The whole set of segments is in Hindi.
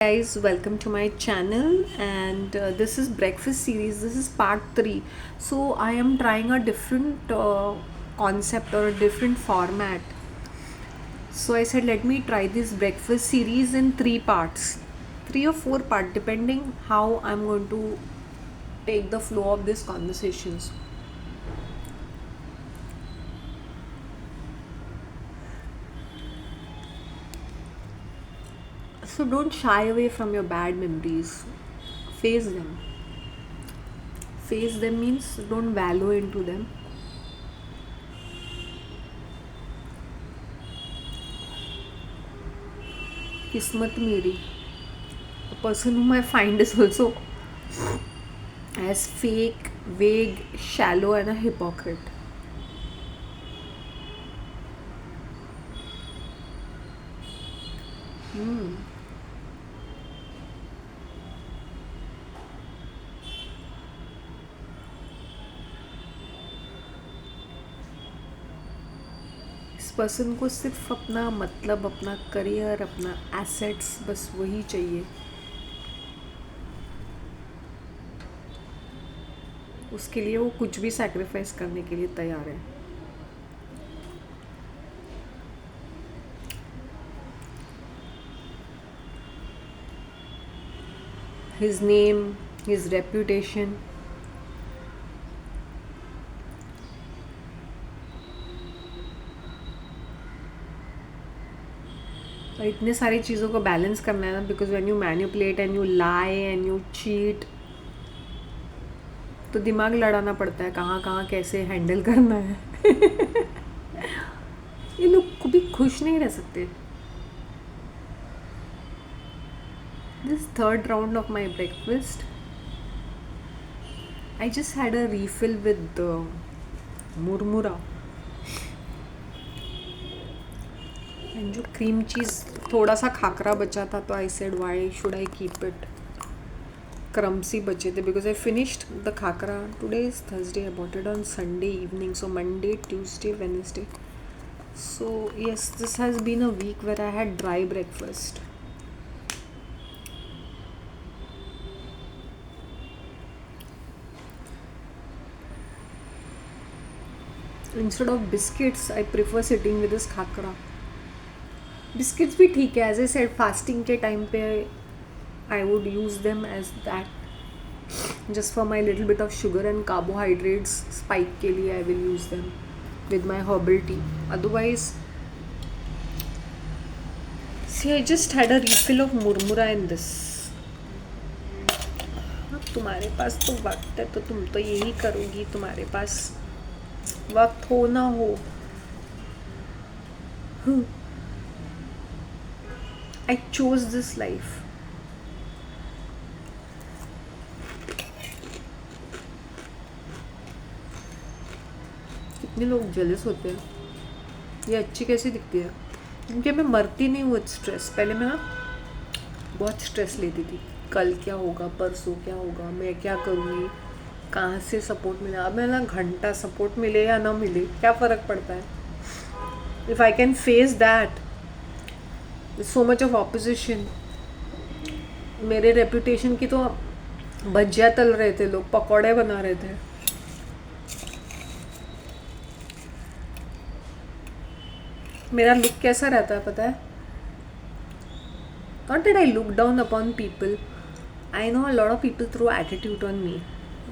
Guys, welcome to my channel, and this is breakfast series. This is part 3. So I am trying a different concept or a different format. So I said let me try this breakfast series in 3 parts, 3 or 4 parts, depending how I'm going to take the flow of these conversations. So don't shy away from your bad memories. Face them. Face them means don't wallow into them. Kismat Meri. The person whom I find is also as fake, vague, shallow, and a hypocrite. इस पर्सन को सिर्फ अपना मतलब, अपना करियर, अपना एसेट्स, बस वही चाहिए. उसके लिए वो कुछ भी सैक्रिफाइस करने के लिए तैयार है. His name, his reputation. और इतने सारी चीज़ों को बैलेंस करना है ना, because when you manipulate and you lie and you cheat, तो दिमाग लड़ाना पड़ता है कहाँ कहाँ कैसे हैंडल करना है. ये लोग कभी खुश नहीं रह सकते. This third round of my breakfast, I just had a refill with murmura. And जो क्रीम चीज़ थोड़ा सा खाकरा बचा था, तो I said why should I keep it. Crumbs ही बचे थे because I finished the khakhra. Today is Thursday, I bought it on Sunday evening, so Monday, Tuesday, Wednesday. So yes, this has been a week where I had dry breakfast. Instead of biscuits I prefer sitting with this khakhra. Biscuits भी ठीक है, एज ए सेड फास्टिंग के टाइम पे I would use them as that, just for my little bit of sugar and carbohydrates spike के लिए I will use them with my herbal tea. Otherwise see I just had a refill of murmura in this. अब तुम्हारे पास तो वक्त है तो तुम तो यही करोगी. तुम्हारे पास वक्त हो ना हो, I chose this life. कितने लोग जेलस होते हैं. ये अच्छी कैसे दिखती है? क्योंकि मैं मरती नहीं हूँ स्ट्रेस. पहले मैं ना बहुत स्ट्रेस लेती थी. कल क्या होगा, परसों क्या होगा, मैं क्या करूँगी, कहाँ से सपोर्ट मिला. अब मैं ना घंटा सपोर्ट मिले या ना मिले, क्या फ़र्क पड़ता है. If I can face that, so much of opposition. मेरे रेपुटेशन की तो भजिया तल रहे थे लोग, पकौड़े बना रहे थे. मेरा लुक कैसा रहता है पता है? Not that I look down upon people. I know a lot of people throw attitude on me.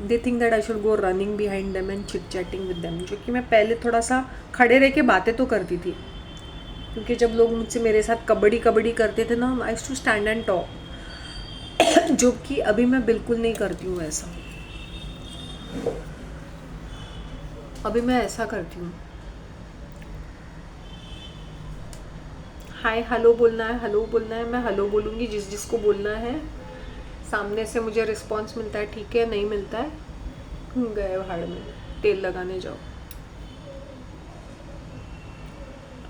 They think that I should go running behind them and chit chatting with them. जो कि मैं पहले थोड़ा सा खड़े रह के बातें तो करती थी, क्योंकि जब लोग मुझसे मेरे साथ कबड्डी कबड्डी करते थे ना, I used to stand and talk. जो कि अभी मैं बिल्कुल नहीं करती हूँ ऐसा. अभी मैं ऐसा करती हूँ, हाय हेलो बोलना है, हेलो बोलना है, मैं हेलो बोलूँगी जिस जिसको बोलना है. सामने से मुझे रिस्पॉन्स मिलता है ठीक है, नहीं मिलता है गए भाड़ में, तेल लगाने जाओ.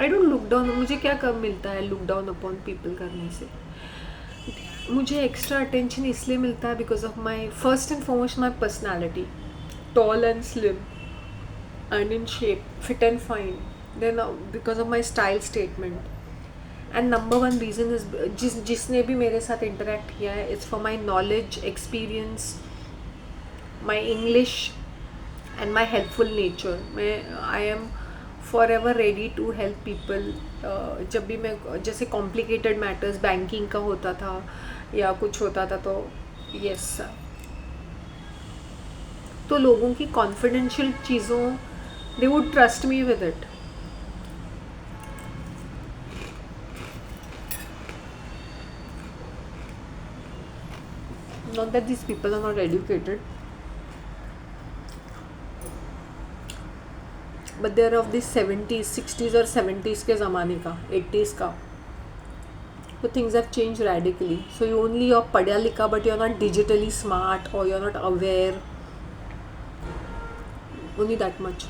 I don't look down. मुझे क्या कब मिलता है लुक डाउन अपॉन पीपल करने से? मुझे एक्स्ट्रा अटेंशन इसलिए मिलता है because of my first and foremost my personality. Tall and slim and in shape, fit and fine. Then because of my style statement, and number one reason is जिसने भी मेरे साथ इंटरेक्ट किया है, it's for my knowledge, experience, my English and my helpful nature. मैं I am forever ready to help people. जब भी मैं जैसे कॉम्प्लिकेटेड मैटर्स बैंकिंग का होता था या कुछ होता था तो यस तो लोगों की कॉन्फिडेंशियल चीज़ों they would trust me with it. Not that these people are not educated, but they are of the 70s, 60s और 70s के ज़माने का, 80s का. So things have changed radically. So you only are पढ़ा लिखा but you are not digitally smart or you are not aware. Only that much.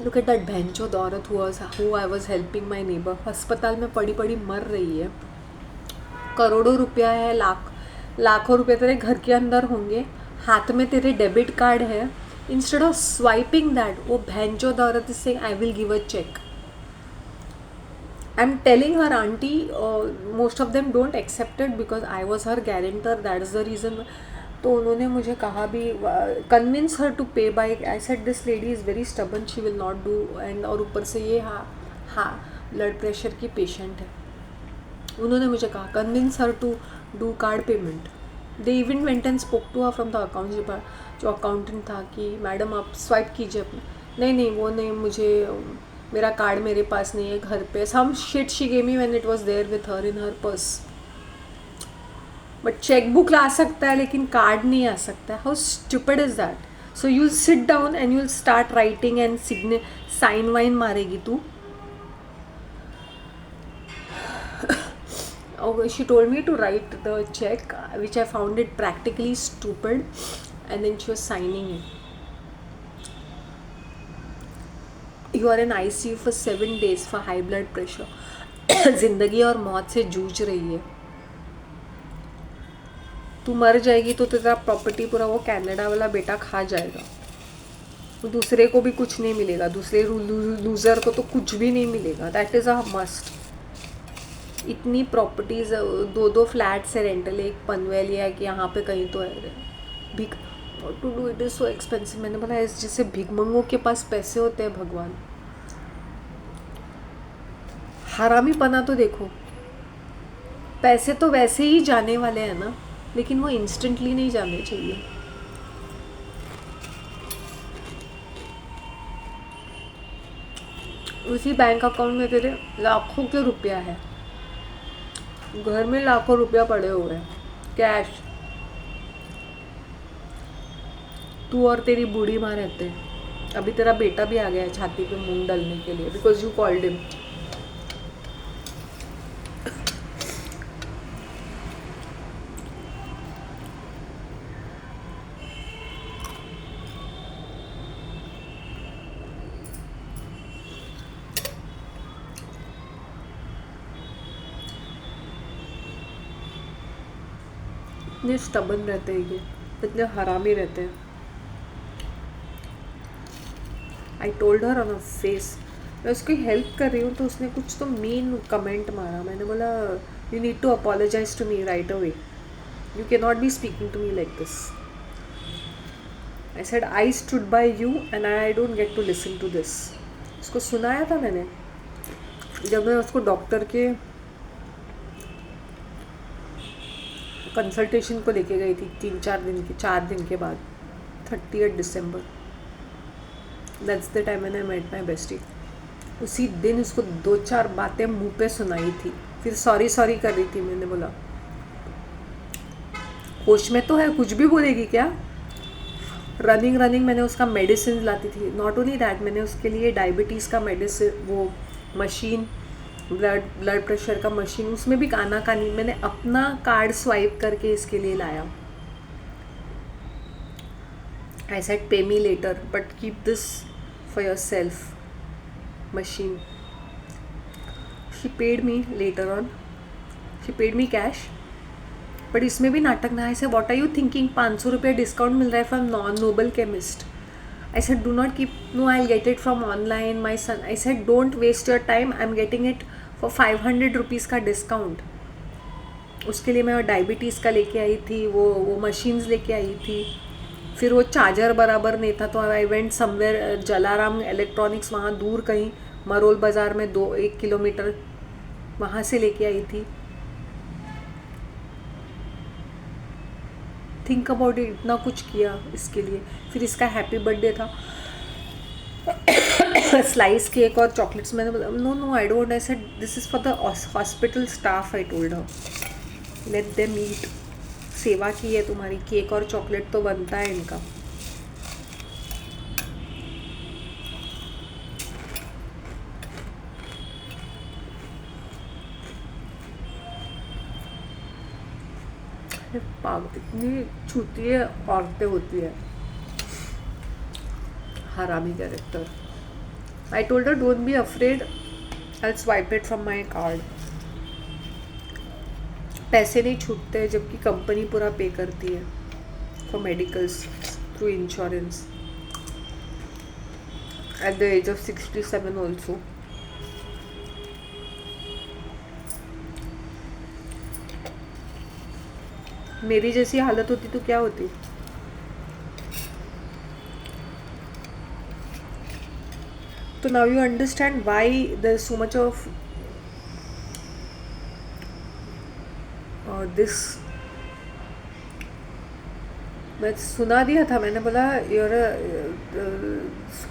Look at that बहनचोद औरत who I was helping my neighbor. अस्पताल में पड़ी पड़ी मर रही है. करोड़ों रुपया है, लाखों रुपए तेरे घर के अंदर होंगे, हाथ में तेरे डेबिट कार्ड है. इंस्टेड ऑफ स्वाइपिंग दैट, वो बहनचोद औरत is saying I will give a cheque. I am telling her auntie, most of them don't accept it because I was her guarantor, that is the reason. तो उन्होंने मुझे कहा भी, convince her to pay by. I said this lady is very stubborn, she will not do. And और ऊपर से ये हाँ ब्लड प्रेशर की पेशेंट है. उन्होंने मुझे कहा convince her to do card payment. They even went and spoke to her from the account, जो अकाउंटेंट था, कि मैडम आप स्वाइप कीजिए अपना. नहीं वो नहीं, मुझे मेरा कार्ड मेरे पास नहीं है घर पे. Some shit she gave me when it was there with her in her purse. But chequebook ला सकता है लेकिन कार्ड नहीं आ सकता है. How stupid is that. So you sit down and you'll start writing and sign वाइन मारेगी तू. She told me to write the check, which I found it practically stupid, and then she was signing it. You are in ICU for 7 days for high blood pressure. जिंदगी और मौत से जूझ रही है. तू मर जाएगी तो तेरा प्रॉपर्टी पूरा वो कनाडा वाला बेटा खा जाएगा. दूसरे को भी कुछ नहीं मिलेगा, दूसरे लूज़र को तो कुछ भी नहीं मिलेगा. That is a must. इतनी प्रॉपर्टीज़, 2 फ्लैट्स है रेंटल, एक पनवेल है कि यहाँ पे कहीं तो है. भिक to do it is so expensive. मैंने बोला इस जैसे भिगमंगों के पास पैसे होते हैं भगवान. हरामी पना तो देखो. पैसे तो वैसे ही जाने वाले हैं ना, लेकिन वो इंस्टेंटली नहीं जाने चाहिए. उसी बैंक अकाउंट में तेरे लाखों के रुपया है, घर में लाखों रुपया पड़े हुए हैं कैश. तू और तेरी बूढ़ी माँ रहते हैं. अभी तेरा बेटा भी आ गया है छाती पे मूंग डालने के लिए, बिकॉज यू कॉल्ड हिम. इतने स्टबन रहते हैं ये, इतने हरामी रहते हैं. आई told her on a face. मैं उसकी हेल्प कर रही हूँ तो उसने कुछ तो मीन कमेंट मारा. मैंने बोला you need to apologise to me right away. You can not be speaking to me like this. I said I stood by you and I don't get to listen to this. उसको सुनाया था मैंने जब मैं उसको डॉक्टर के कंसल्टेशन को लेके गई थी 4 दिन के बाद, 30 दिसंबर. दैट्स द टाइम मैंने मेट माई बेस्टी. उसी दिन उसको 2-4 बातें मुंह पे सुनाई थी, फिर सॉरी कर रही थी. मैंने बोला होश में तो है, कुछ भी बोलेगी क्या. रनिंग मैंने उसका मेडिसिन लाती थी. नॉट ओनली दैट, मैंने उसके लिए डायबिटीज़ का मेडिसिन, वो मशीन, ब्लड प्रेशर का मशीन, उसमें भी कानी मैंने अपना कार्ड स्वाइप करके इसके लिए लाया. आई सेड पे me later but keep this for your self machine. She paid me later on, she paid me cash. But इसमें भी नाटक ना. ऐसे व्हाट आर यू थिंकिंग, 500 रुपये डिस्काउंट मिल रहा है from non noble chemist. I said, do not keep, no, I'll get it from online, my son. I said, don't waste your time, I'm getting it for 500 rupees का डिस्काउंट. उसके लिए मैं डायबिटीज़ का लेके आई थी, वो मशीन्स लेके आई थी. फिर वो चार्जर बराबर नहीं था, तो I went somewhere Jalaram electronics, वहाँ दूर कहीं मरोल बाज़ार में 1 किलोमीटर, वहाँ से लेके आई थी. थिंक अबाउट इट, इतना कुछ किया इसके लिए. फिर इसका हैप्पी बर्थडे था, स्लाइस केक और चॉकलेट्स. मैंने बोला no I don't. I said this is for the hospital staff. I told her, let them eat. सेवा की है तुम्हारी, केक और चॉकलेट तो बनता है इनका. इतनी छूती औरतें होती है, हरामी character. I told her don't be afraid, I swipe it from my card. पैसे नहीं छूटते जबकि कंपनी पूरा पे करती है for medicals through insurance at the age of 67 also. मेरी जैसी हालत होती तो क्या होती. तो now you understand why there is so much of this. मैं सुना दिया था, मैंने बोला यार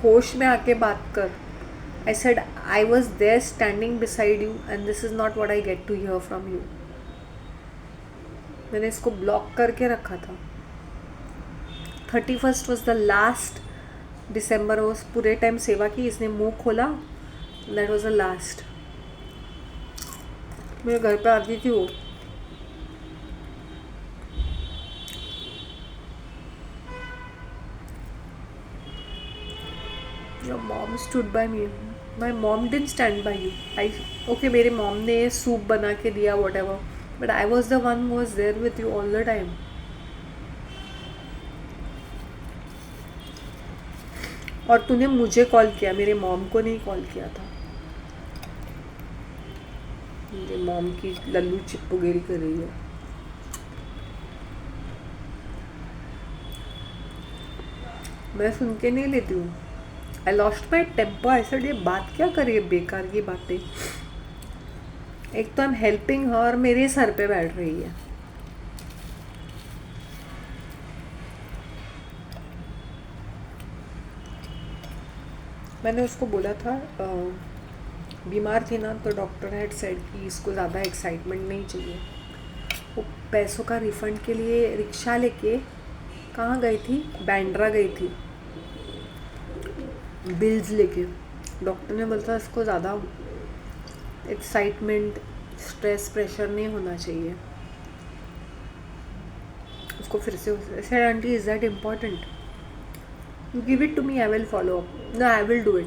होश में आके बात कर. I said I was there standing beside you and this is not what I get to hear from you. मैंने इसको ब्लॉक करके रखा था. 31st वॉज द लास्ट दिसंबर. वो पूरे टाइम सेवा की, इसने मुंह खोला, दैट वॉज द लास्ट. मेरे घर पे आती थी वो. Your mom stood by me. My mom didn't stand by you. Okay, मेरे मॉम ने सूप बना के दिया, whatever. But I was the one who was there with you all the time. और तूने मुझे कॉल किया, मेरे मॉम को नहीं कॉल किया था. मेरे मॉम की लल्लू चिप्पूगिरी कर रही है. मैं सुन के नहीं लेती हूँ. I lost my temper. ऐसा ये बात क्या करी है, बेकार की बातें. एक तो आई एम हेल्पिंग हर, मेरे सर पे बैठ रही है. मैंने उसको बोला था, बीमार थी ना, तो डॉक्टर हैड सेड कि इसको ज़्यादा एक्साइटमेंट नहीं चाहिए. वो पैसों का रिफंड के लिए रिक्शा लेके कहाँ गई थी, बैंड्रा गई थी बिल्स लेके. डॉक्टर ने बोला था इसको ज़्यादा एक्साइटमेंट, स्ट्रेस, प्रेशर नहीं होना चाहिए. उसको फिर से said, auntie is that important, you give it to me, I will follow up. No, I will do it.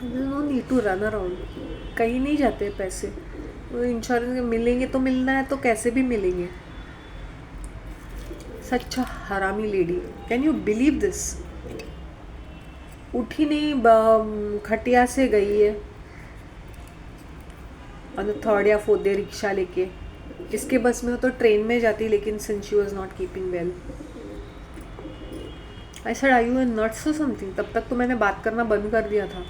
No need to run around. कहीं नहीं जाते पैसे. वो इंश्योरेंस मिलेंगे तो मिलना है, तो कैसे भी मिलेंगे. सच अ हरामी lady. Can you believe this. उठी नहीं, खटिया से गई है ऑन द 3rd या 4th डे रिक्शा लेके. इसके बस में हो तो ट्रेन में जाती, लेकिन since she was not keeping well. I said are you in nuts or something. तब तक तो मैंने बात करना बंद कर दिया था.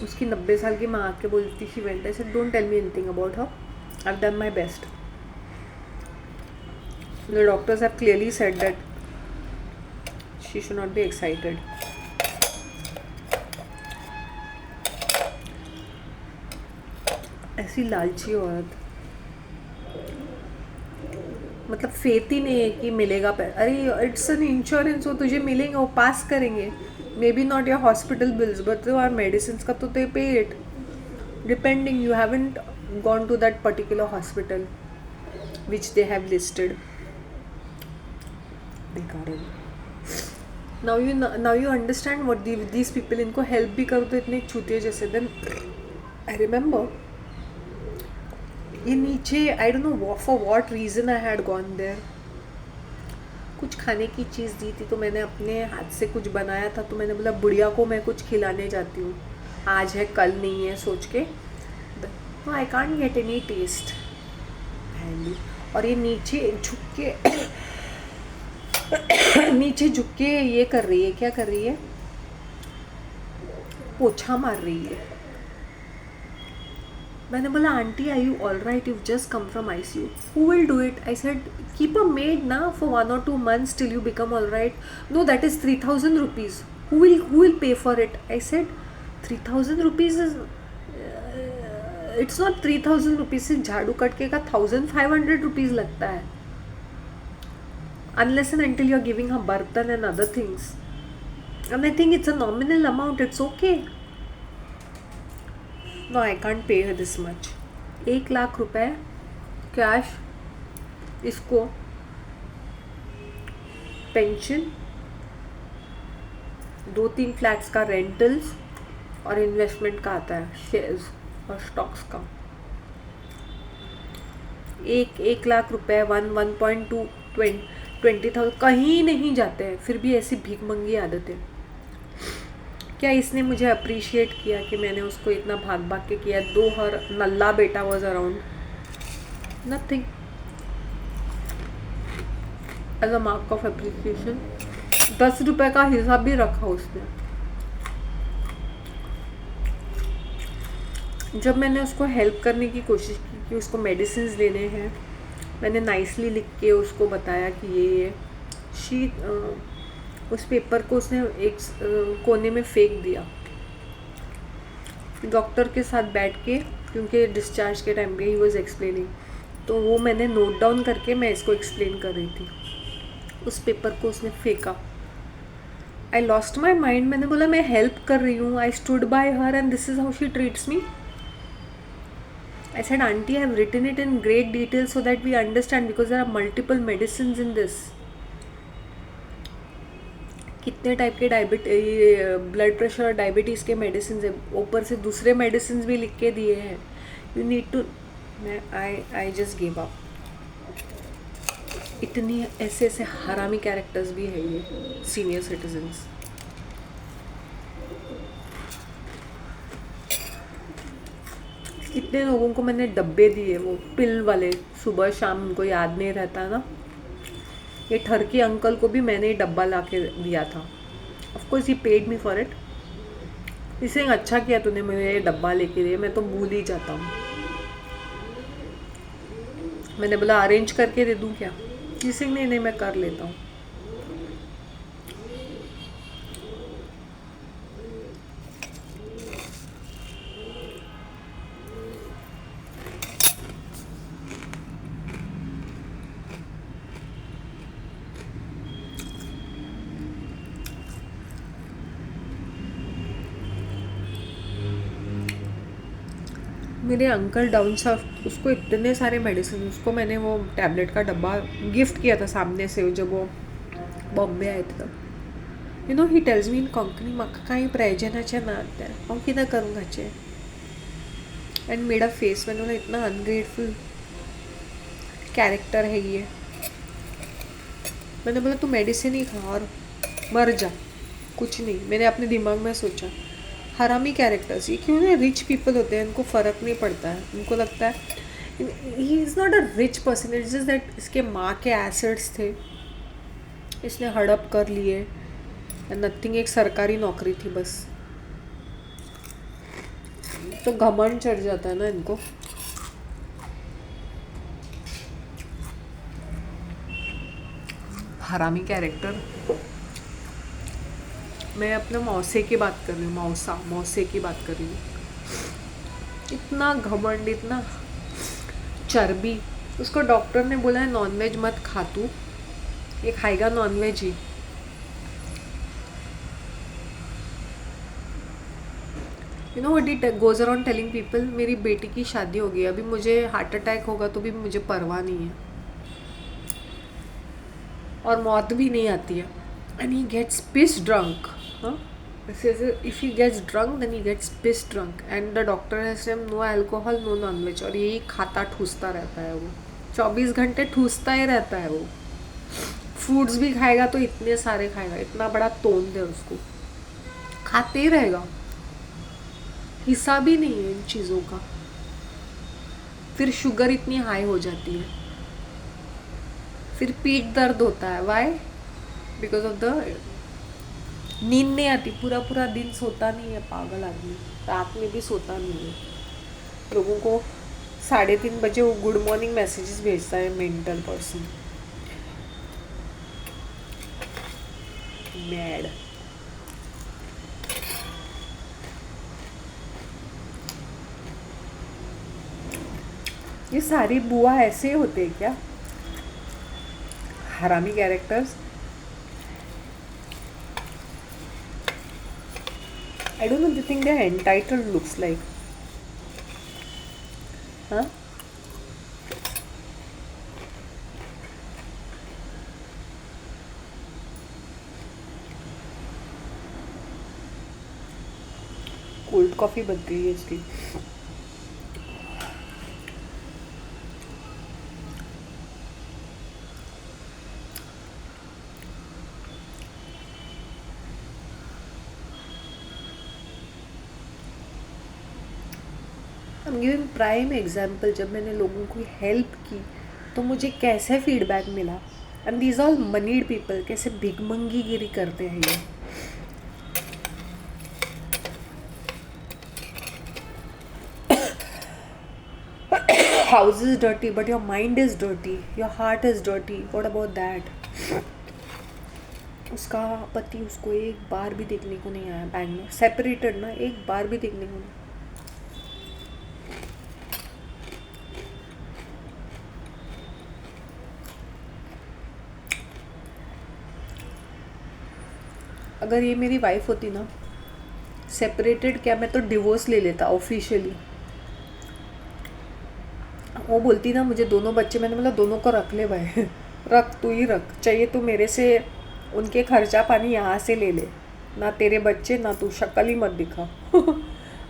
उसकी 90 साल की माँ आके बोलती she went. I said don't tell me anything about her, I have done my best. The doctors have clearly said that she should not be excited. ऐसी लालची औरत, मतलब फेथ ही नहीं है कि मिलेगा. अरे इट्स एन इंश्योरेंस, वो तुझे मिलेंगे, वो पास करेंगे. Maybe not your hospital bills, but your medicine का तो they pay it, depending. You haven't gone to that particular hospital which they have listed. बेकार है. now you understand what these people, इनको हेल्प भी करो तो इतने छूते जैसे. देन आई रिमेंबर ये नीचे, I don't know for what reason I had gone there. कुछ खाने की चीज़ दी थी, तो मैंने अपने हाथ से कुछ बनाया था, तो मैंने बोला बुढ़िया को मैं कुछ खिलाने जाती हूँ, आज है कल नहीं है सोच के। तो I can't get any taste. और ये नीचे झुक के नीचे झुक के ये कर रही है, क्या कर रही है, पोछा मार रही है। मैंने बोला aunty I you all right, you just come from ICU, who will do it? I said keep a made ना for 1 or 2 months till you become all right. No, that is 3,000 rupees. Who will pay for it? I said 3,000 rupees is it's not 3,000 rupees. सिर्फ झाड़ू कटके का 1,500 rupees लगता है, unless and until you're giving her bartan and other things. And I think it's a nominal amount, it's okay. No, I can't pay her this much. 1,00,000 रुपए कैश, इसको पेंशन, 2-3 फ्लैट्स का रेंटल्स और इन्वेस्टमेंट का आता है, शेयर्स और स्टॉक्स का। 1,00,000 रुपए 1.2 20,000 कहीं नहीं जाते हैं, फिर भी ऐसी भीखमंगी आदतें। क्या इसने मुझे अप्रिशिएट किया कि मैंने उसको इतना भाग भाग के किया? 2 हर नल्ला बेटा was around, nothing as a mark of appreciation. 10 रुपए का हिसाब भी रखा उसने। जब मैंने उसको हेल्प करने की कोशिश की कि उसको मेडिसिन लेने हैं, मैंने नाइसली लिख के उसको बताया कि ये उस पेपर को उसने एक कोने में फेंक दिया। डॉक्टर के साथ बैठ के, क्योंकि डिस्चार्ज के टाइम पे ही वॉज एक्सप्लेनिंग, तो वो मैंने नोट डाउन करके मैं इसको एक्सप्लेन कर रही थी। उस पेपर को उसने फेंका। आई लॉस्ट माई माइंड। मैंने बोला मैं हेल्प कर रही हूँ, आई stood bye her and this is how she treats me. I said, Auntie, I have written it in great detail so that we understand, because there are multiple medicines in this. कितने टाइप के ब्लड प्रेशर और डायबिटीज़ के मेडिसिन है, ऊपर से दूसरे मेडिसिन भी लिख के दिए हैं। You need to. I just give up. इतनी ऐसे ऐसे हरामी कैरेक्टर्स भी है ये सीनियर सिटीजन्स। इतने लोगों को मैंने डब्बे दिए, वो पिल वाले, सुबह शाम, उनको याद नहीं रहता ना। ये ठरकी अंकल को भी मैंने ही डब्बा ला के दिया था। Of course he paid me for it. इसे अच्छा किया तूने मुझे ये डब्बा लेके दिया, मैं तो भूल ही जाता हूँ। मैंने बोला अरेंज करके दे दूँ क्या? किसी नहीं, मैं कर लेता हूँ। मेरे अंकल डाउन साउथ, उसको इतने सारे मेडिसिन, उसको मैंने वो टैबलेट का डब्बा गिफ्ट किया था सामने से जब वो बॉम्बे आए थे तब। You know he tells me in Konkani, म्हाका कांय प्रयोजनाचें ना तें, हांव कितें करूं हाचें? And made a face. मैंने बोला इतना अनग्रेटफुल कैरेक्टर है ये। मैंने बोला तू मेडिसिन ही खा और मर जा, कुछ नहीं। मैंने अपने दिमाग में सोचा हरामी कैरेक्टर्स, ये क्यों ना रिच पीपल होते हैं, उनको फ़र्क नहीं पड़ता है। उनको लगता है he is not a rich person, it's just that इसके माँ के एसेट्स थे, इसने हड़प कर लिए, नथिंग। एक सरकारी नौकरी थी बस, तो घमंड चढ़ जाता है ना इनको। हरामी कैरेक्टर। मैं अपने मौसे की बात कर रही हूँ, मौसे की बात कर रही हूँ। इतना घमंड, इतना चर्बी। उसको डॉक्टर ने बोला है नॉनवेज मत खा, तू ये खाएगा नॉनवेज ही। You know what it goes around telling people, मेरी बेटी की शादी हो गई, अभी मुझे हार्ट अटैक होगा तो भी मुझे परवाह नहीं है, और मौत भी नहीं आती है। And he gets piss drunk. If he gets drunk, then he gets pissed drunk, and the doctor has said no alcohol, no non-veg, और यही खाता ठूसता रहता है वो, 24 घंटे ठूसता ही रहता है वो। फ्रूट्स भी खाएगा तो इतने सारे खाएगा, इतना बड़ा तोंद है उसको, खाते ही रहेगा, हिसाब ही नहीं है इन चीज़ों का। फिर शुगर इतनी हाई हो जाती है, फिर पीठ दर्द होता है। वाई? बिकॉज ऑफ द नींद नहीं आती, पूरा पूरा दिन सोता नहीं है पागल आदमी, रात में भी सोता नहीं है। लोगों को 3:30 बजे वो गुड मॉर्निंग मैसेजेस भेजता है मेंटल पर्सन, मैड। ये सारी बुआ ऐसे होते हैं क्या, हरामी characters? I don't know, they think they're entitled, looks like. Huh? Cold coffee बन गई है इसकी। I'm giving प्राइम एग्जाम्पल, जब मैंने लोगों को हेल्प की तो मुझे कैसे फीडबैक मिला। एंड दीज ऑल मनीड पीपल, कैसे भिगमंगीगिरी करते हैं ये। House is dirty, but your mind is dirty, your heart is dirty. What about that? उसका पति उसको एक बार भी देखने को नहीं आया बैंगलोर, सेपरेटेड ना, एक बार भी देखने को नहीं। अगर ये मेरी वाइफ होती ना, सेपरेटेड क्या, मैं तो डिवोर्स ले लेता ऑफिशियली। वो बोलती ना मुझे दोनों बच्चे, मैंने बोला दोनों को रख ले भाई रख, तू ही रख, चाहिए तो मेरे से उनके खर्चा पानी यहाँ से ले ले, ना तेरे बच्चे ना तू, शक्ल ही मत दिखा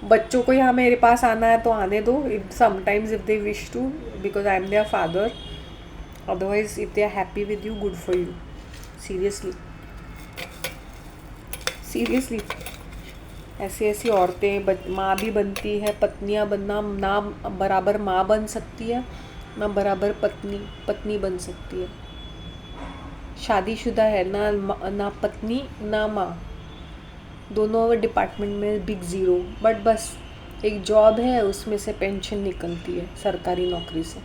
बच्चों को यहाँ मेरे पास आना है तो आने दो, if sometimes if they wish to, because I am their father, otherwise if they are happy with you, good for you. Seriously ऐसी ऐसी औरतें माँ भी बनती है, पत्नियाँ बनना ना बराबर माँ बन सकती है, ना बराबर पत्नी बन सकती है। शादीशुदा है ना पत्नी ना माँ, दोनों डिपार्टमेंट में बिग ज़ीरो। बट बस एक जॉब है, उसमें से पेंशन निकलती है सरकारी नौकरी से,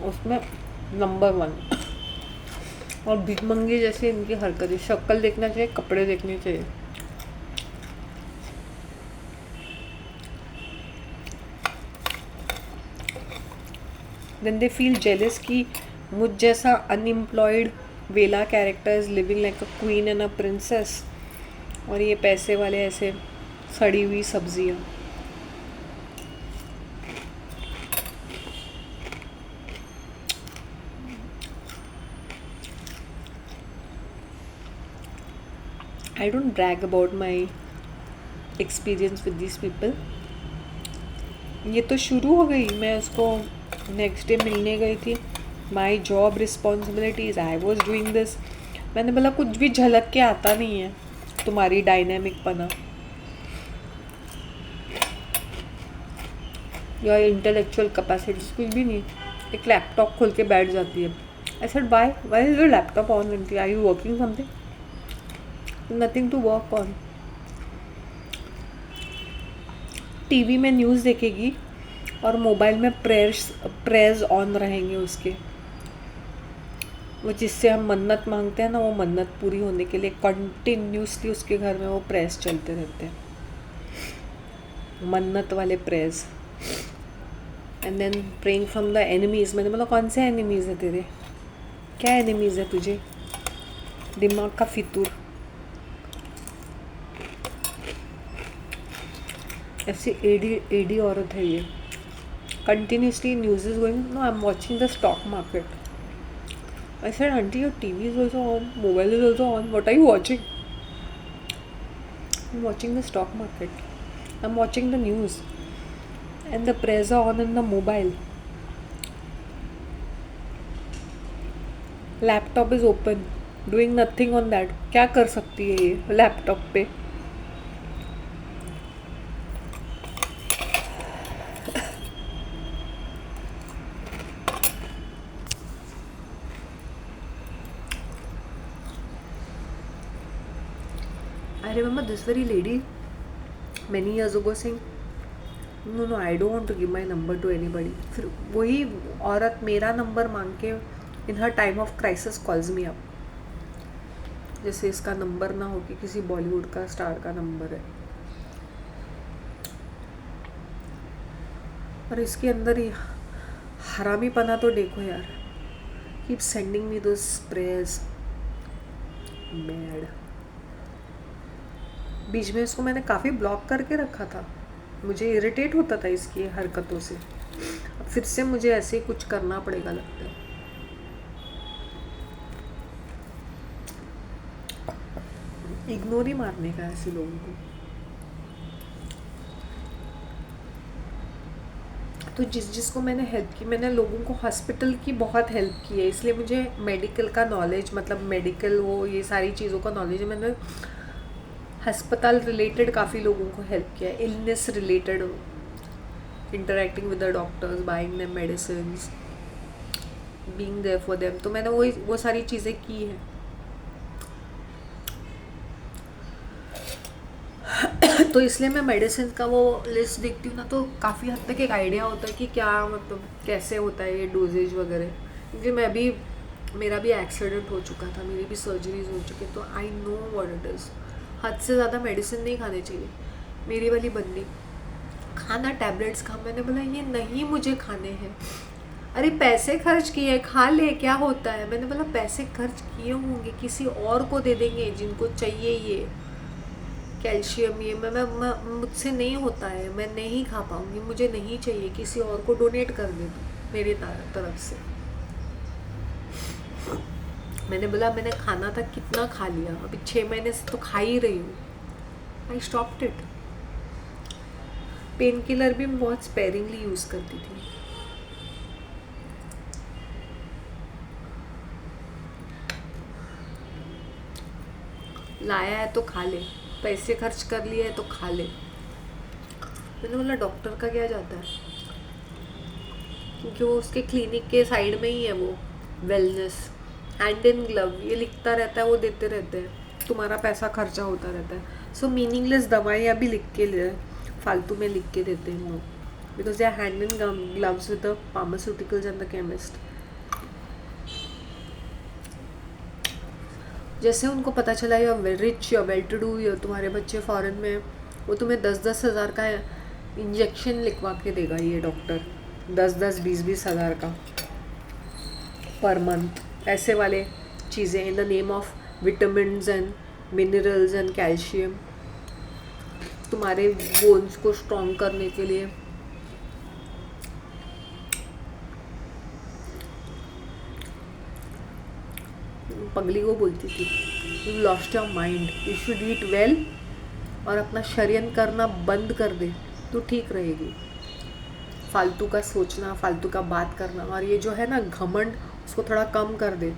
उसमें नंबर 1। और भिखमंगे जैसे इनकी हरकतें, शक्ल देखना चाहिए, कपड़े देखने चाहिए। देन दे फील जेलस कि मुझ जैसा अनएम्प्लॉयड वेला character is living like a queen and a princess, और ये पैसे वाले ऐसे सड़ी हुई सब्जियाँ। I don't brag about my experience with these people. ये तो शुरू हो गई, मैं उसको नेक्स्ट डे मिलने गई थी। My job responsibilities, I was doing this. मैंने बोला कुछ भी झलक के आता नहीं है तुम्हारी डायनेमिक पना या इंटेलेक्चुअल कैपेसिटीज, कुछ भी नहीं। एक लैपटॉप खोल के बैठ जाती है। I said why is your laptop on? Are you working something? Nothing to work on. TV में न्यूज़ देखेगी और मोबाइल में प्रेयर्स ऑन रहेंगे उसके, वो जिससे हम मन्नत मांगते हैं ना, वो मन्नत पूरी होने के लिए कंटिन्यूसली उसके घर में वो प्रेयर्स चलते रहते हैं, मन्नत वाले prayers. And then praying from the enemies. मैंने बोला कौन से एनिमीज़ है तेरे, क्या एनिमीज़ है तुझे, दिमाग का फितूर। ऐसी एडी औरत है ये। Continuously news is going, no I am watching the stock market. I said, Auntie, your TV is also on, mobile is also on. What are you watching? I'm watching the stock market. I'm watching the news. And the prayers are on in the mobile. Laptop is open, doing nothing on that. क्या कर सकती है ये लैपटॉप पे? I remember this very lady many years ago saying, no no I don't want to give my number to anybody. फिर वही औरत मेरा नंबर मांग के in her time of crisis calls me up, जैसे इसका नंबर ना हो कि किसी बॉलीवुड का स्टार का नंबर है। और इसके अंदर ही हरामीपना तो देखो यार, कीप सेंडिंग मी दोस प्रेयर्स, मैड। बीच में इसको मैंने काफ़ी ब्लॉक करके रखा था, मुझे इरिटेट होता था इसकी हरकतों से। अब फिर से मुझे ऐसे ही कुछ करना पड़ेगा लगता है। इग्नोर ही मारने का ऐसे लोगों को। तो जिसको मैंने हेल्प की, मैंने लोगों को हॉस्पिटल की बहुत हेल्प की है, इसलिए मुझे मेडिकल का नॉलेज, मतलब मेडिकल वो ये सारी चीज़ों का नॉलेज है। मैंने अस्पताल रिलेटेड काफ़ी लोगों को हेल्प किया है, illness related, interacting with the doctors, buying them medicine, being there for them. तो मैंने वो सारी चीज़ें की हैं। तो इसलिए मैं मेडिसिन का वो लिस्ट देखती हूँ ना, तो काफ़ी हद तक एक आइडिया होता है कि क्या मतलब कैसे होता है ये डोजेज वगैरह। क्योंकि मेरा भी एक्सीडेंट हो चुका था, मेरी भी सर्जरीज हो चुकी, तो I know what it is. हद से ज़्यादा मेडिसिन नहीं खाने चाहिए। मेरी वाली बंदी खाना टैबलेट्स खा, मैंने बोला ये नहीं मुझे खाने हैं। अरे पैसे खर्च किए, खा ले, क्या होता है। मैंने बोला पैसे खर्च किए होंगे, किसी और को दे देंगे जिनको चाहिए ये कैल्शियम, ये मैं मुझसे नहीं होता है, मैं नहीं खा पाऊँगी, मुझे नहीं चाहिए, किसी और को डोनेट कर दे दो मेरी तरफ से। मैंने बोला मैंने खाना था कितना खा लिया, अभी 6 महीने से तो खा ही रही हूँ। I stopped it. Pain killer भी मैं बहुत स्पेरिंगली यूज़ करती थी। लाया है तो खा ले, पैसे खर्च कर लिए है तो खा ले। मैंने बोला डॉक्टर का क्या जाता है, क्योंकि वो उसके क्लिनिक के साइड में ही है वो वेलनेस, हैंड इन ग्लव, ये लिखता रहता है, वो देते रहते हैं, तुम्हारा पैसा खर्चा होता रहता है। सो मीनिंगलेस दवाइयाँ भी लिख के ले फालतू में लिख के देते हैं वो, because they are hand in gloves with the pharmaceuticals and the chemist. जैसे उनको पता चला you are rich, you are well to do, या तुम्हारे बच्चे फॉरेन में, वो तुम्हें 10-10 हज़ार का इंजेक्शन लिखवा के देगा ये डॉक्टर, 10-10, 20-20 हज़ार का पर मंथ, ऐसे वाले चीज़ें in the name of vitamins and minerals and calcium, तुम्हारे बोन्स को स्ट्रॉन्ग करने के लिए। पगली को बोलती थी you lost your mind, you should eat well और अपना शरीर करना बंद कर दे तो ठीक रहेगी। फालतू का सोचना, फालतू का बात करना, और ये जो है ना घमंड, उसको थोड़ा कम कर दे।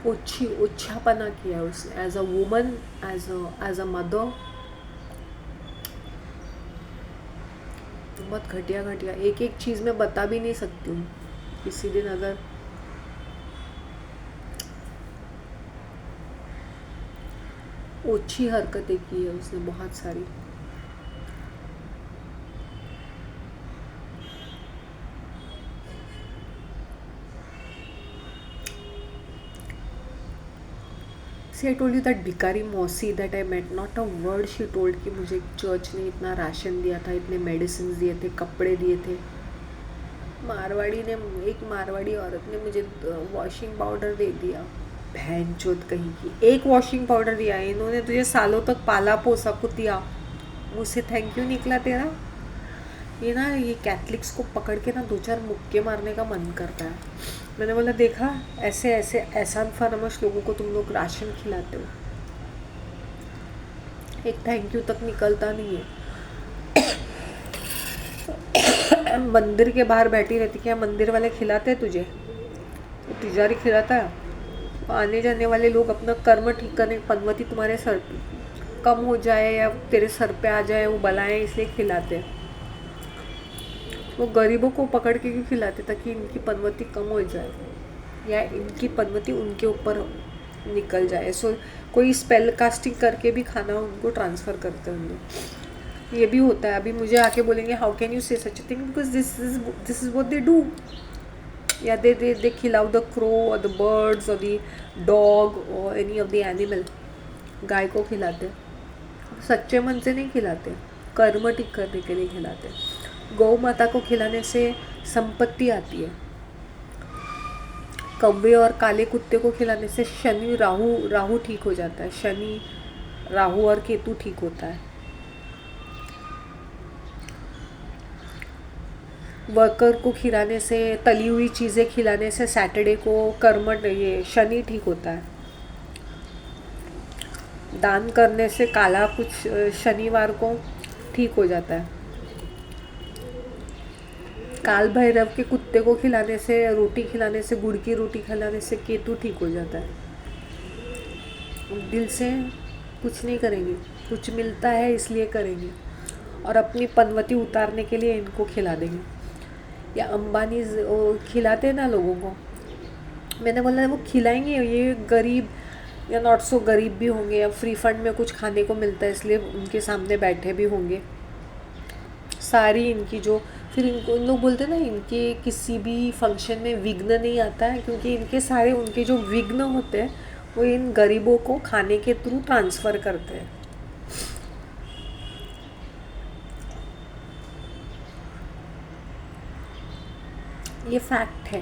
ओछापना किया उसने as a woman, as a mother. बहुत घटिया एक एक चीज़ मैं बता भी नहीं सकती हूँ। किसी दिन अगर ओछी हरकतें की है उसने बहुत सारी। See, I told you that भिकारी मौसी that I met, not a word she told कि मुझे चर्च ने इतना राशन दिया था, इतने मेडिसिन दिए थे, कपड़े दिए थे। एक मारवाड़ी औरत ने मुझे वॉशिंग पाउडर दे दिया, भैंचोद कहीं की। एक वॉशिंग पाउडर दिया, इन्होंने तुझे सालों तक पाला पोसा कुतिया, मुझसे थैंक यू निकला तेरा। ये कैथलिक्स को पकड़ के ना 2-4 मुक्के मारने का मन करता है। मैंने बोला देखा, ऐसे एहसान फरामश लोगों को तुम लोग राशन खिलाते हो। एक थैंक यू तक निकलता नहीं है। मंदिर के बाहर बैठी रहती, क्या मंदिर वाले खिलाते हैं तुझे? वो पुजारी खिलाता है? आने जाने वाले लोग अपना कर्म ठीक करने, पनवती तुम्हारे सर पे कम हो जाए या तेरे सर पे आ जाए वो बलाएं, इसलिए खिलाते हैं। वो गरीबों को पकड़ के क्यों खिलाते? ताकि इनकी पनवती कम हो जाए या इनकी पनवती उनके ऊपर निकल जाए। सो कोई स्पेल कास्टिंग करके भी खाना उनको ट्रांसफ़र करते हैं हम लोग। ये भी होता है। अभी मुझे आके बोलेंगे how can you say such a thing, because this is what they do. या दे खिलाओ द क्रो और द बर्ड्स और द डॉग और एनी ऑफ द एनिमल। गाय को खिलाते हैं, सच्चे मन से नहीं खिलाते, कर्म ठीक करने के लिए खिलाते। गौ माता को खिलाने से संपत्ति आती है। कौवे और काले कुत्ते को खिलाने से शनि राहु ठीक हो जाता है। शनि राहु और केतु ठीक होता है। वर्कर को खिलाने से, तली हुई चीज़ें खिलाने से सैटरडे को कर्म ये शनि ठीक होता है। दान करने से काला कुछ शनिवार को ठीक हो जाता है। काल भैरव के कुत्ते को खिलाने से, रोटी खिलाने से, गुड़ की रोटी खिलाने से केतु ठीक हो जाता है। दिल से कुछ नहीं करेंगे, कुछ मिलता है इसलिए करेंगे, और अपनी पनवती उतारने के लिए इनको खिला देंगे। या अंबानी खिलाते हैं ना लोगों को, मैंने बोला वो खिलाएंगे, ये गरीब या नॉट सो गरीब भी होंगे, या फ्री फंड में कुछ खाने को मिलता है इसलिए उनके सामने बैठे भी होंगे। सारी इनकी जो, फिर इनको इन लोग बोलते हैं ना इनके किसी भी फंक्शन में विघ्न नहीं आता है, क्योंकि इनके सारे उनके जो विघ्न होते हैं वो इन गरीबों को खाने के थ्रू ट्रांसफ़र करते हैं। ये फैक्ट है।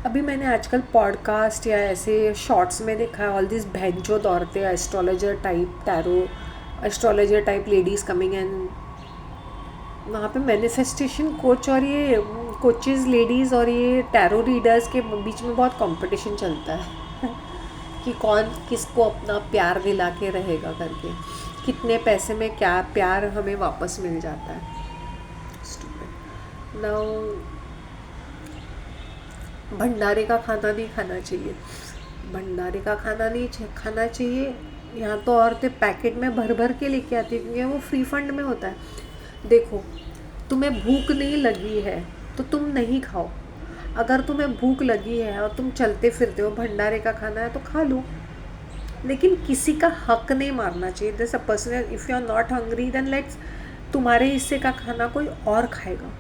अभी मैंने आजकल पॉडकास्ट या ऐसे शॉर्ट्स में देखा है, ऑल दिस भैंचोद औरतें, astrologer type, tarot astrologer type ladies coming, and वहाँ पे मैनिफेस्टेशन कोच और ये कोचेज़ लेडीज़ और ये टैरो रीडर्स के बीच में बहुत कंपटीशन चलता है कि कौन किसको अपना प्यार दिला के रहेगा करके, कितने पैसे में क्या प्यार हमें वापस मिल जाता है। नाउ भंडारे का खाना नहीं खाना चाहिए, भंडारे का खाना नहीं खाना चाहिए। यहाँ तो औरतें पैकेट में भर भर के लेके आती है, क्योंकि वो फ्री फंड में होता है। देखो, तुम्हें भूख नहीं लगी है तो तुम नहीं खाओ। अगर तुम्हें भूख लगी है और तुम चलते फिरते हो, भंडारे का खाना है तो खा लो, लेकिन किसी का हक नहीं मारना चाहिए। जैसे personal, if you are not hungry then let's, तुम्हारे हिस्से का खाना कोई और खाएगा।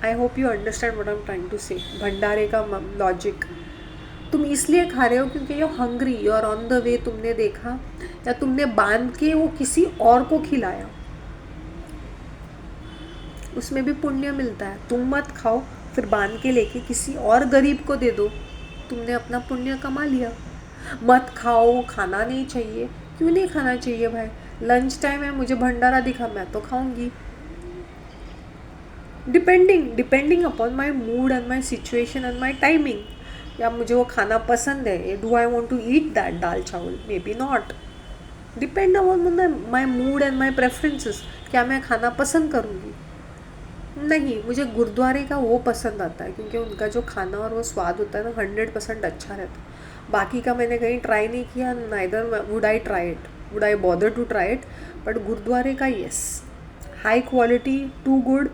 I hope you understand what I am trying to say. भंडारे का लॉजिक, तुम इसलिए खा रहे हो क्योंकि you hungry, you are on the way, तुमने देखा या तुमने बांध के वो किसी और को खिलाया, उसमें भी पुण्य मिलता है। तुम मत खाओ, फिर बांध के लेके किसी और गरीब को दे दो, तुमने अपना पुण्य कमा लिया। मत खाओ, खाना नहीं चाहिए, क्यों नहीं खाना चाहिए भाई? लंच टाइम है, मुझे भंडारा दिखा, मैं तो खाऊंगी, depending upon my mood and my situation and my timing. या मुझे वो खाना पसंद है, do I want to eat that dal chawal, maybe not, depend upon my mood and my preferences. क्या मैं खाना पसंद करूँगी? नहीं, मुझे गुरुद्वारे का वो पसंद आता है, क्योंकि उनका जो खाना और वो स्वाद होता है ना, 100% अच्छा रहता है। बाकी का मैंने कहीं ट्राई नहीं किया, neither would I try it, would I bother to try it, but गुरुद्वारे का yes, high quality, too good,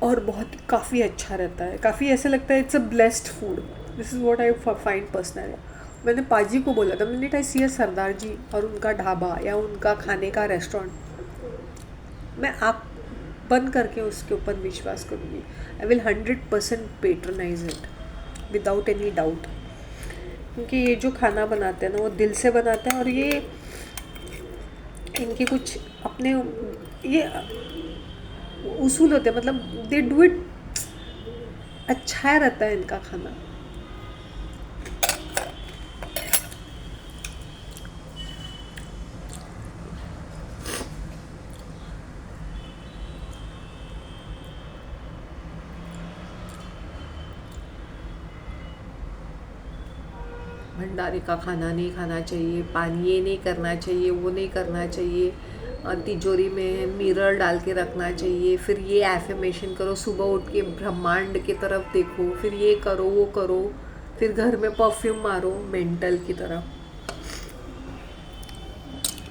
और बहुत काफ़ी अच्छा रहता है। काफ़ी ऐसे लगता है it's a blessed food. This is what I find personally. मैंने पाजी को बोला था, मैंने आई सी सरदार जी और उनका ढाबा या उनका खाने का रेस्टोरेंट, मैं आप बंद करके उसके ऊपर विश्वास करूँगी। I will 100% patronize it without any doubt, क्योंकि ये जो खाना बनाते हैं ना वो दिल से बनाते हैं, और ये इनके कुछ अपने ये उसूल होते हैं, मतलब दे डू इट, अच्छा रहता है इनका खाना। भंडारे का खाना नहीं खाना चाहिए, पानी ये नहीं करना चाहिए, वो नहीं करना चाहिए, तिजोरी में मिरर डाल के रखना चाहिए, फिर ये एफर्मेशन करो, सुबह उठ के ब्रह्मांड की तरफ देखो, फिर ये करो वो करो, फिर घर में परफ्यूम मारो मेंटल की तरह।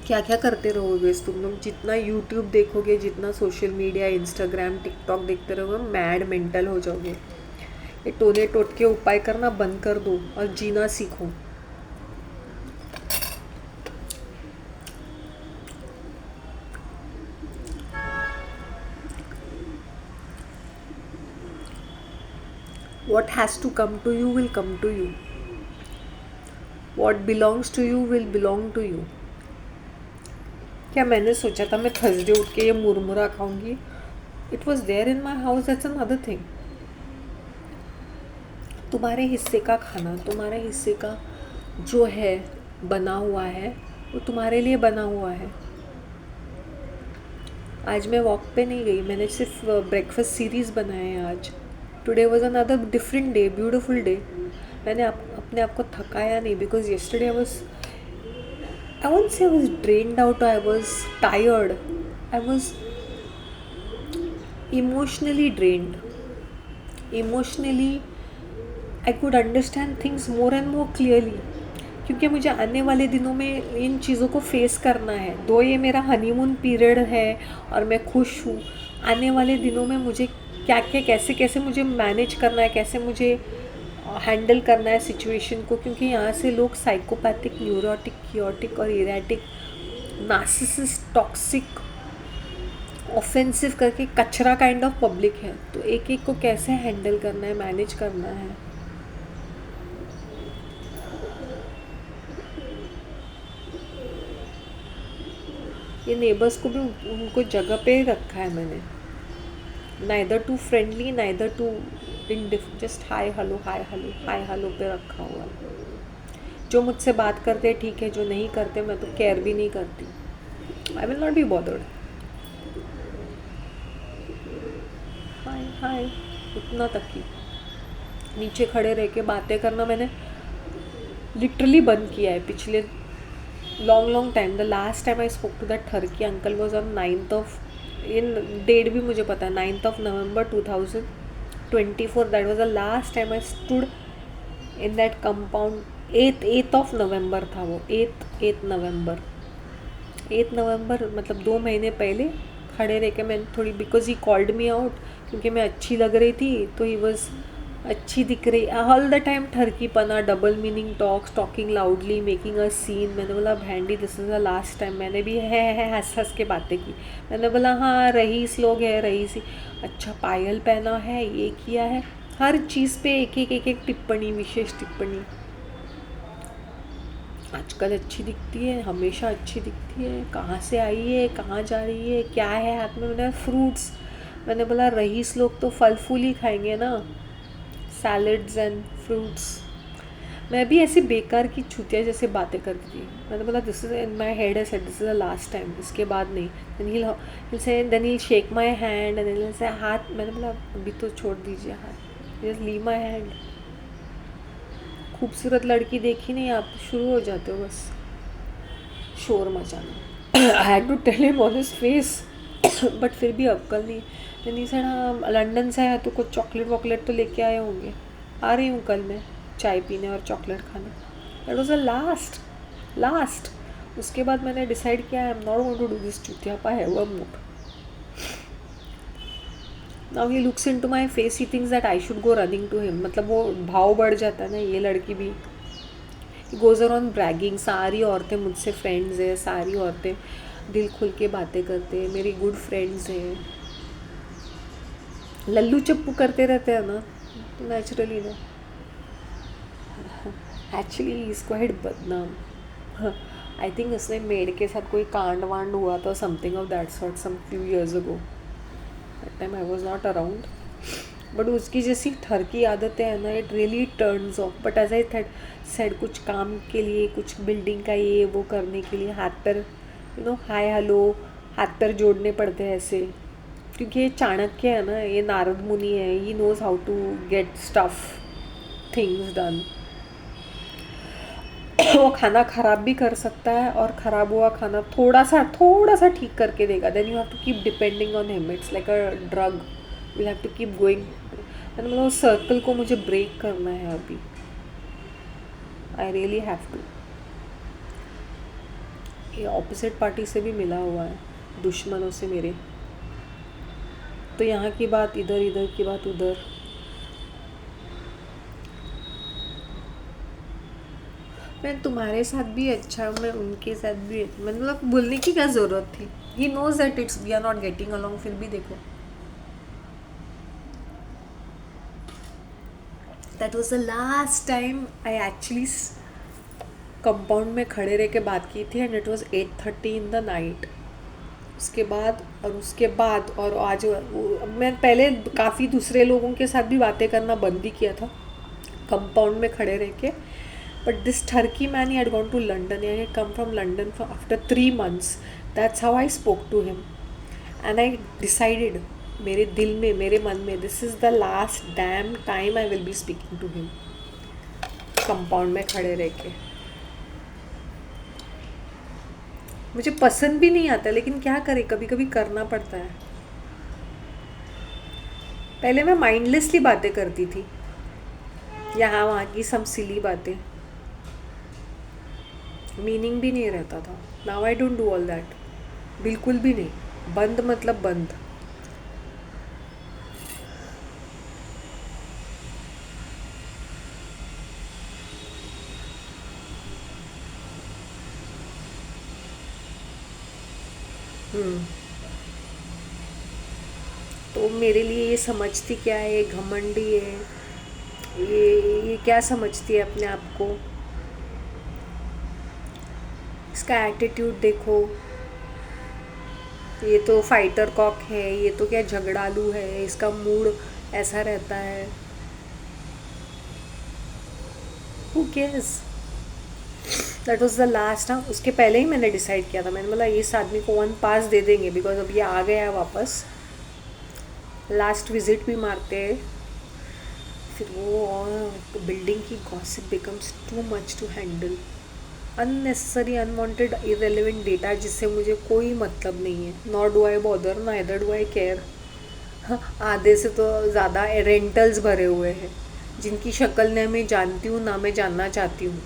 क्या क्या करते रहोगे तुम लोग? जितना यूट्यूब देखोगे, जितना सोशल मीडिया, इंस्टाग्राम, टिकटॉक देखते रहोगे, मैड मेंटल हो जाओगे। ये टोने टोटके उपाय करना बंद कर दो और जीना सीखो। What has to come to you will come to you. What belongs to you will belong to you. क्या मैंने सोचा था मैं थर्सडे उठ के ये मुरमुरा खाऊंगी? It was there in my house, that's another thing. तुम्हारे हिस्से का खाना, तुम्हारे हिस्से का जो है बना हुआ है, वो तुम्हारे लिए बना हुआ है। आज मैं वॉक पे नहीं गई, मैंने सिर्फ ब्रेकफास्ट सीरीज़ बनाए हैं आज। Today was another different day, beautiful day. मैंने अपने आप को थकाया नहीं, because yesterday I won't say I was drained out, I was tired. I was emotionally drained. Emotionally, I could understand things more and more clearly. क्योंकि मुझे आने वाले दिनों में इन चीज़ों को फेस करना है। दो ये मेरा हनीमून पीरियड है और मैं खुश हूँ, आने वाले दिनों में मुझे क्या क्या कैसे कैसे मुझे मैनेज करना है, कैसे मुझे हैंडल करना है सिचुएशन को। क्योंकि यहाँ से लोग साइकोपैथिक, न्यूरोटिक, क्योटिक और इरेटिक, नार्सिसिस्ट, टॉक्सिक, ऑफेंसिव करके कचरा काइंड ऑफ पब्लिक है। तो एक एक को कैसे हैंडल करना है, मैनेज करना है। ये नेबर्स को भी उनको जगह पे रखा है मैंने, neither too friendly neither too just hi hello hi hello hi hello पे रखा हुआ। जो मुझसे बात करते हैं ठीक है, जो नहीं करते मैं तो केयर भी नहीं करती। I will not be bothered. हाय हाय उतना तक ही। नीचे खड़े रह के बातें करना मैंने लिटरली बंद किया है पिछले long time. The last time I spoke to that ठरकी uncle was on 9th of, in date भी मुझे पता है, 9th of November 2024। That was the last time I stood in that compound. 8th of November था वो, 8th November मतलब 2 महीने पहले खड़े रह के मैंने थोड़ी, because he called me out, क्योंकि मैं अच्छी लग रही थी, तो ही वॉज अच्छी दिख रही ऑल द टाइम। ठरकी पना, double meaning talks, talking loudly, making a scene. मैंने बोला भैंडी this is the last time. मैंने भी है हंस हंस के बातें की। मैंने बोला हाँ रईस लोग है, रईस ही अच्छा पायल पहना है, ये किया है, हर चीज़ पे एक टिप्पणी, विशेष टिप्पणी। आजकल अच्छी दिखती है, हमेशा अच्छी दिखती है, कहाँ से आई है, कहाँ जा रही है, क्या है हाथ में? मैंने फ्रूट्स। मैंने बोला रईस लोग तो फल फूल ही खाएंगे ना, सैलड्स एंड फ्रूट्स। मैं भी ऐसे बेकार की छुतिया जैसे बातें करती थी। मैंने बोला this is in my head, I said this is the last time, इसके बाद नहीं। Then he shake my hand and then से हाथ। मैंने बोला अभी तो छोड़ दीजिए हाथ, जस्ट लीव माई हैंड। खूबसूरत लड़की देखी नहीं आप, शुरू हो जाते हो बस शोर मचाना। I had to tell him on his face, but फिर भी अक्ल नहीं। नहीं सर हाँ लंदन से आया तो कुछ चॉकलेट वॉकलेट तो लेके आए होंगे। आ रही हूँ कल मैं चाय पीने और चॉकलेट खाने। That was the last. उसके बाद मैंने डिसाइड किया I am not going to do this चुतियापा है वो mood. Now he looks into my face, he thinks that I should go running to him. मतलब वो भाव बढ़ जाता है ना, ये लड़की भी गोज अराउंड ब्रैगिंग। सारी औरतें मुझसे फ्रेंड्स है, सारी औरतें दिल खुल के बातें करते हैं, मेरी गुड फ्रेंड्स हैं। लल्लू चप्पू करते रहते हैं ना, तो नेचुरली ना। एक्चुअली ही इज़ क्वाइट बदनाम। आई थिंक उसने मेड के साथ कोई कांड वांड हुआ था, something of that sort, some few years ago. That time I was not around. But उसकी जैसी ठरकी आदतें हैं ना, it really turns off. But as I said कुछ काम के लिए, कुछ बिल्डिंग का ये वो करने के लिए हाथ पैर हाय हेलो हाथ पैर जोड़ने पड़ते हैं ऐसे। क्योंकि ये चाणक्य है ना, ये नारद मुनि है, he knows how to get stuff things done. वो खाना ख़राब भी कर सकता है, और ख़राब हुआ खाना थोड़ा सा ठीक करके देगा. Then you have to keep depending on him. It's like a drug. You have to keep going. मतलब उस सर्कल को मुझे ब्रेक करना है अभी. I really have to. ये ऑपोजिट पार्टी से भी मिला हुआ है, दुश्मनों से मेरे. तो यहाँ की बात इधर, इधर की बात उधर. मैं तुम्हारे साथ भी अच्छा हूँ, मैं उनके साथ भी. मतलब बोलने की क्या ज़रूरत थी. He knows that it's we are not getting along. फिर भी देखो, that was the last time I actually compound में खड़े रह के बात की थी. And it was 8:30 in the night. उसके बाद और आज मैं पहले काफ़ी दूसरे लोगों के साथ भी बातें करना बंद भी किया था कंपाउंड में खड़े रह के. But this Turkey man, he had gone to London. He had come from London after 3 months. That's how I spoke to him. And I decided, मेरे दिल में, मेरे मन में, this is the last damn time I will be speaking to him. Compound में खड़े रह के. मुझे पसंद भी नहीं आता, लेकिन क्या करें, कभी कभी करना पड़ता है. पहले मैं माइंडलेसली बातें करती थी, यहाँ वहाँ की सब सिली बातें, मीनिंग भी नहीं रहता था. Now I don't do all that. बिल्कुल भी नहीं. बंद मतलब बंद. तो मेरे लिए ये समझती क्या है, ये घमंडी है, ये क्या समझती है अपने आप को. इसका एटीट्यूड देखो. ये तो फाइटर कॉक है, ये तो क्या झगड़ालू है, इसका मूड ऐसा रहता है. Who cares. That was the last. हाँ, उसके पहले ही मैंने डिसाइड किया था. मैंने बोला इस आदमी को 1 पास दे देंगे, बिकॉज अब ये आ गया है वापस. लास्ट विजिट भी मारते हैं. फिर वो और बिल्डिंग की gossip becomes too much to handle. Unnecessary, unwanted, irrelevant data जिससे मुझे कोई मतलब नहीं है. Not do I bother, neither do I care. आधे से तो ज़्यादा रेंटल्स भरे हुए हैं, जिनकी शक्ल न मैं जानती हूँ ना मैं जानना चाहती हूँ.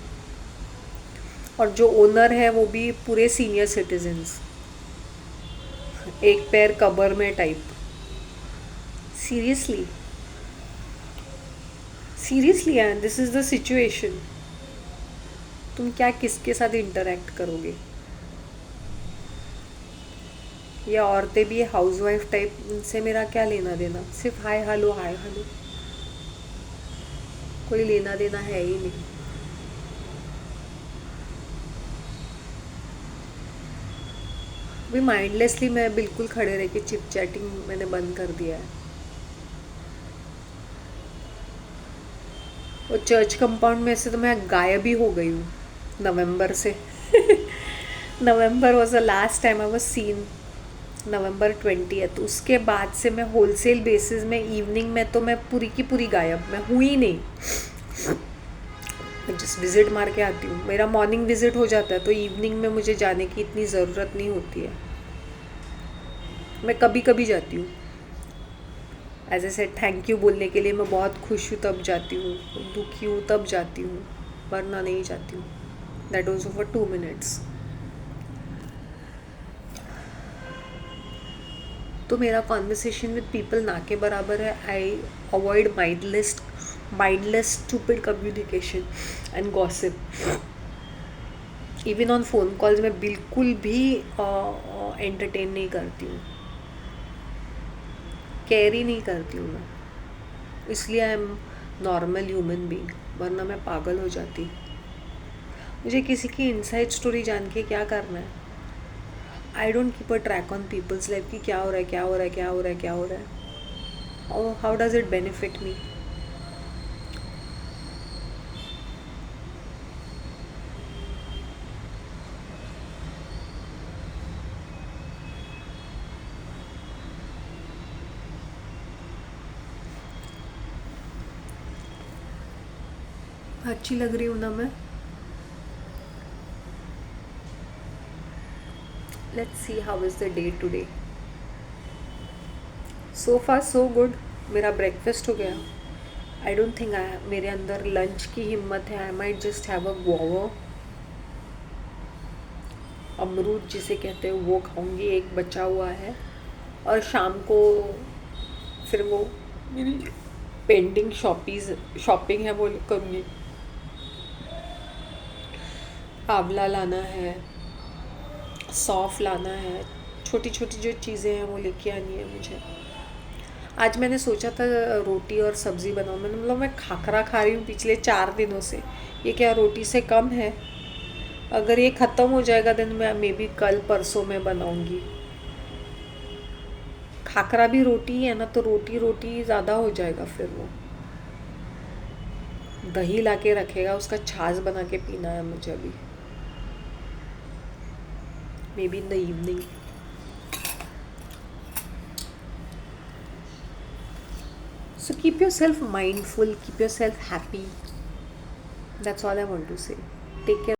और जो ओनर है वो भी पूरे सीनियर सिटीजन्स, एक पैर कब्र में टाइप. सीरियसली यार, दिस इज़ द सिचुएशन. तुम क्या किसके साथ इंटरेक्ट करोगे. या औरतें भी हाउसवाइफ टाइप, इनसे मेरा क्या लेना देना. सिर्फ हाय हेलो हाय हेलो, कोई लेना देना है ही नहीं. भी माइंडलेसली मैं बिल्कुल खड़े रह के चिप चैटिंग मैंने बंद कर दिया है. और चर्च कंपाउंड में से तो मैं गायब ही हो गई हूँ नवंबर से. November was the last time I was seen. November 20th. उसके बाद से मैं होलसेल बेसिस में इवनिंग में तो मैं पूरी की पूरी गायब. मैं हुई नहीं. मैं जस्ट विज़िट मार के आती हूँ. मेरा मॉर्निंग विज़िट हो जाता है, तो इवनिंग में मुझे जाने की इतनी ज़रूरत नहीं होती है. मैं कभी कभी जाती हूँ. As I said, thank you बोलने के लिए मैं बहुत खुश हूँ तब जाती हूँ, दुखी हूँ तब जाती हूँ, वरना नहीं जाती हूँ. That also for 2 minutes. तो मेरा कॉन्वर्सेशन विद पीपल ना के बराबर है. I avoid mindless stupid communication and gossip. Even on phone calls मैं बिल्कुल भी एंटरटेन नहीं करती हूँ, केयर ही नहीं करती हूँ मैं. इसलिए I am normal human being, वरना मैं पागल हो जाती. मुझे किसी की इनसाइड स्टोरी जान के क्या करना है. I don't keep a track on people's life कि क्या हो रहा है, क्या हो रहा है, क्या हो रहा है, क्या हो रहा है. और हाउ डज इट बेनिफिट मी. अच्छी लग रही हूँ ना मैं. Let's see how is the day today. So far so good. मेरा ब्रेकफास्ट हो गया. आई डोंट थिंक मेरे अंदर लंच की हिम्मत है. I might just have a guava, अमरूद जिसे कहते हैं, वो खाऊंगी. एक बचा हुआ है. और शाम को फिर वो मेरी पेंडिंग शॉपिंग है वो करूँगी. आंवला लाना है, सौंफ लाना है, छोटी छोटी जो चीज़ें हैं वो लेके आनी है मुझे. आज मैंने सोचा था रोटी और सब्ज़ी बनाऊँ. मैंने मतलब मैं खाखरा खा रही हूँ पिछले 4 दिनों से. ये क्या रोटी से कम है? अगर ये ख़त्म हो जाएगा दिन मैं मे बी कल परसों में बनाऊँगी. खाखरा भी रोटी ही है ना, तो रोटी रोटी ज़्यादा हो जाएगा. फिर वो दही ला के रखेगा, उसका छाछ बना के पीना है मुझे अभी, may be in the evening. So keep yourself mindful, keep yourself happy. That's all I want to say. Take care.